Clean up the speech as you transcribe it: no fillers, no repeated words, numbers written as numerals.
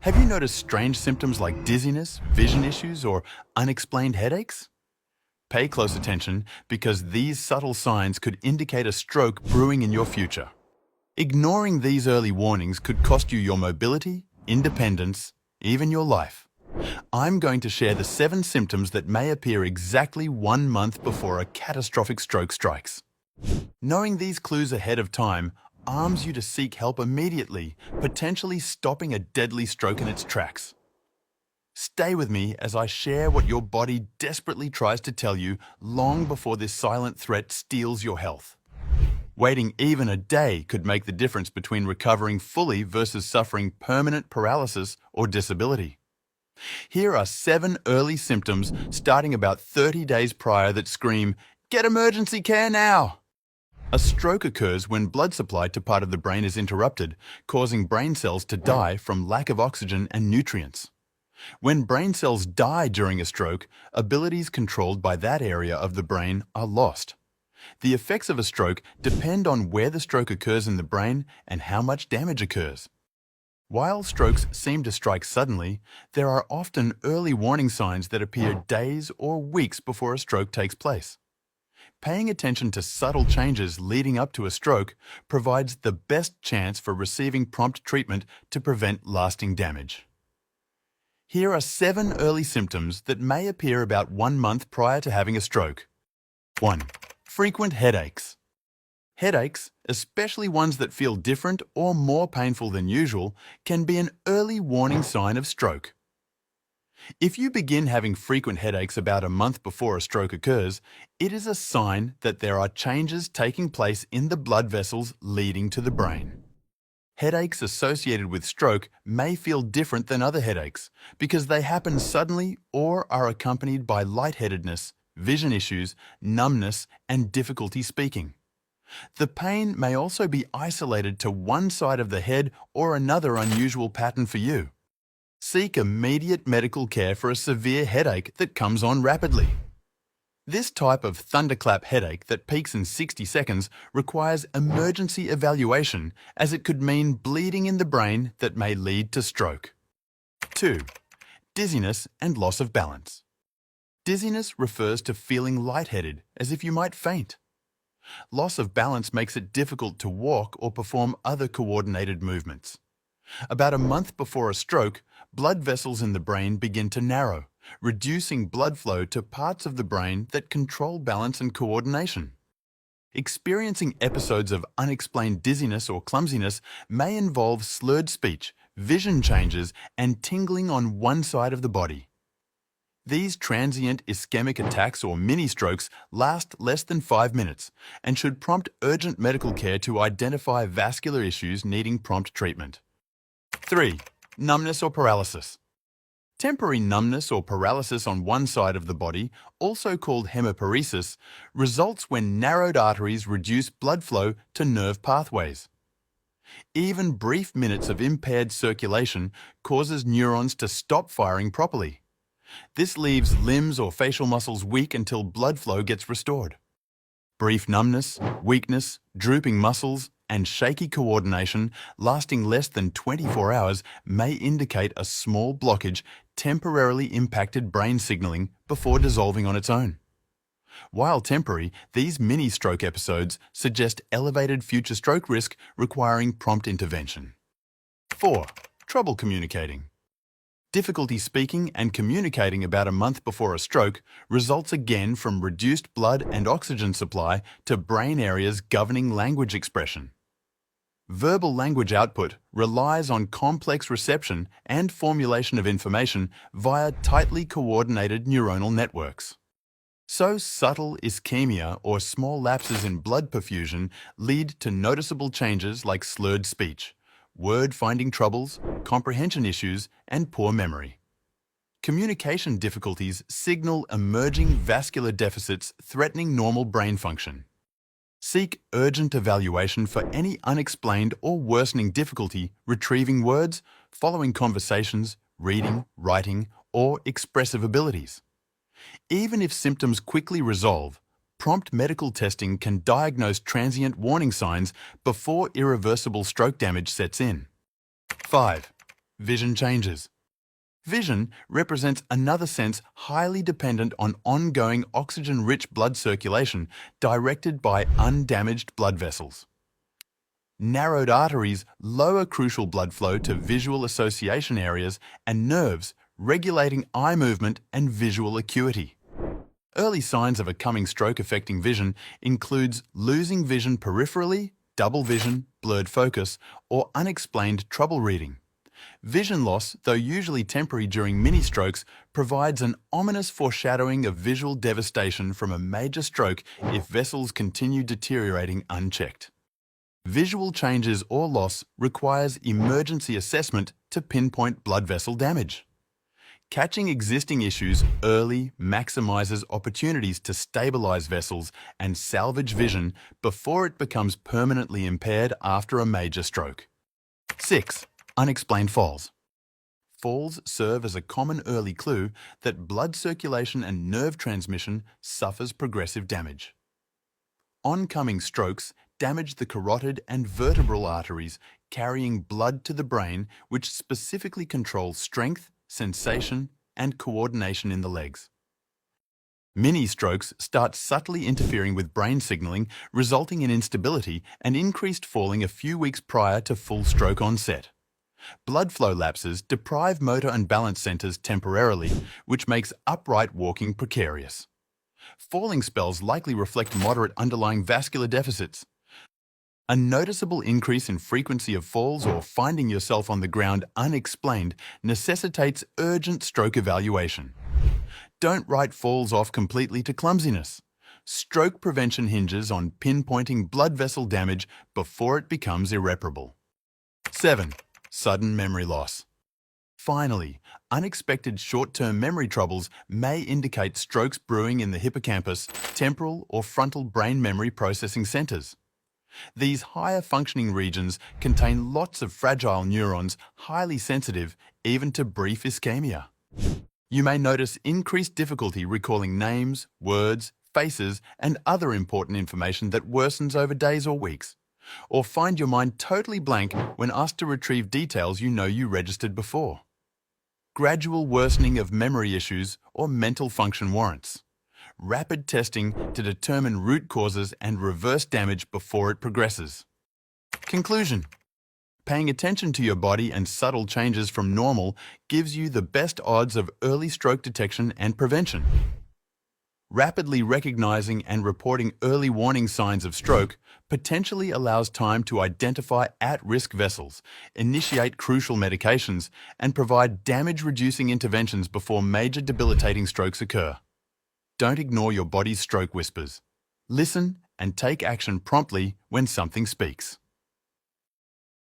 Have you noticed strange symptoms like dizziness, vision issues, or unexplained headaches? Pay close attention because these subtle signs could indicate a stroke brewing in your future. Ignoring these early warnings could cost you your mobility, independence, even your life. I'm going to share the 7 symptoms that may appear exactly 1 month before a catastrophic stroke strikes. Knowing these clues ahead of time arms you to seek help immediately, potentially stopping a deadly stroke in its tracks. Stay with me as I share what your body desperately tries to tell you long before this silent threat steals your health. Waiting even a day could make the difference between recovering fully versus suffering permanent paralysis or disability. Here are 7 early symptoms starting about 30 days prior that scream, "Get emergency care now!" A stroke occurs when blood supply to part of the brain is interrupted, causing brain cells to die from lack of oxygen and nutrients. When brain cells die during a stroke, abilities controlled by that area of the brain are lost. The effects of a stroke depend on where the stroke occurs in the brain and how much damage occurs. While strokes seem to strike suddenly, there are often early warning signs that appear days or weeks before a stroke takes place. Paying attention to subtle changes leading up to a stroke provides the best chance for receiving prompt treatment to prevent lasting damage. Here are 7 early symptoms that may appear about 1 month prior to having a stroke. 1. Frequent headaches. Headaches, especially ones that feel different or more painful than usual, can be an early warning sign of stroke. If you begin having frequent headaches about a month before a stroke occurs, it is a sign that there are changes taking place in the blood vessels leading to the brain. Headaches associated with stroke may feel different than other headaches because they happen suddenly or are accompanied by lightheadedness, vision issues, numbness, and difficulty speaking. The pain may also be isolated to one side of the head or another unusual pattern for you. Seek immediate medical care for a severe headache that comes on rapidly. This type of thunderclap headache that peaks in 60 seconds requires emergency evaluation as it could mean bleeding in the brain that may lead to stroke. 2. Dizziness and loss of balance. Dizziness refers to feeling lightheaded, as if you might faint. Loss of balance makes it difficult to walk or perform other coordinated movements. About a month before a stroke, blood vessels in the brain begin to narrow, reducing blood flow to parts of the brain that control balance and coordination. Experiencing episodes of unexplained dizziness or clumsiness may involve slurred speech, vision changes, and tingling on one side of the body. These transient ischemic attacks or mini-strokes last less than 5 minutes and should prompt urgent medical care to identify vascular issues needing prompt treatment. 3. Numbness or paralysis. Temporary numbness or paralysis on one side of the body, also called hemiparesis, results when narrowed arteries reduce blood flow to nerve pathways. Even brief minutes of impaired circulation causes neurons to stop firing properly. This leaves limbs or facial muscles weak until blood flow gets restored. Brief numbness, weakness, drooping muscles, and shaky coordination lasting less than 24 hours may indicate a small blockage temporarily impacted brain signaling before dissolving on its own. While temporary, these mini-stroke episodes suggest elevated future stroke risk requiring prompt intervention. 4. Trouble communicating. Difficulty speaking and communicating about a month before a stroke results again from reduced blood and oxygen supply to brain areas governing language expression. Verbal language output relies on complex reception and formulation of information via tightly coordinated neuronal networks. So subtle ischemia or small lapses in blood perfusion lead to noticeable changes like slurred speech, word-finding troubles, comprehension issues, and poor memory. Communication difficulties signal emerging vascular deficits threatening normal brain function. Seek urgent evaluation for any unexplained or worsening difficulty retrieving words, following conversations, reading, writing, or expressive abilities. Even if symptoms quickly resolve, prompt medical testing can diagnose transient warning signs before irreversible stroke damage sets in. 5. Vision changes. Vision represents another sense highly dependent on ongoing oxygen-rich blood circulation directed by undamaged blood vessels. Narrowed arteries lower crucial blood flow to visual association areas and nerves, regulating eye movement and visual acuity. Early signs of a coming stroke affecting vision includes losing vision peripherally, double vision, blurred focus, or unexplained trouble reading. Vision loss, though usually temporary during mini-strokes, provides an ominous foreshadowing of visual devastation from a major stroke if vessels continue deteriorating unchecked. Visual changes or loss requires emergency assessment to pinpoint blood vessel damage. Catching existing issues early maximizes opportunities to stabilize vessels and salvage vision before it becomes permanently impaired after a major stroke. 6. Unexplained falls. Falls serve as a common early clue that blood circulation and nerve transmission suffers progressive damage. Oncoming strokes damage the carotid and vertebral arteries, carrying blood to the brain, which specifically controls strength, sensation, and coordination in the legs. Mini-strokes start subtly interfering with brain signaling, resulting in instability and increased falling a few weeks prior to full stroke onset. Blood flow lapses deprive motor and balance centers temporarily, which makes upright walking precarious. Falling spells likely reflect moderate underlying vascular deficits. A noticeable increase in frequency of falls or finding yourself on the ground unexplained necessitates urgent stroke evaluation. Don't write falls off completely to clumsiness. Stroke prevention hinges on pinpointing blood vessel damage before it becomes irreparable. 7. Sudden memory loss. Finally, unexpected short-term memory troubles may indicate strokes brewing in the hippocampus, temporal or frontal brain memory processing centers. These higher functioning regions contain lots of fragile neurons, highly sensitive even to brief ischemia. You may notice increased difficulty recalling names, words, faces, and other important information that worsens over days or weeks. Or find your mind totally blank when asked to retrieve details you know you registered before. Gradual worsening of memory issues or mental function warrants. Rapid testing to determine root causes and reverse damage before it progresses. Conclusion. Paying attention to your body and subtle changes from normal gives you the best odds of early stroke detection and prevention. Rapidly recognizing and reporting early warning signs of stroke potentially allows time to identify at-risk vessels, initiate crucial medications, and provide damage-reducing interventions before major debilitating strokes occur. Don't ignore your body's stroke whispers. Listen and take action promptly when something speaks.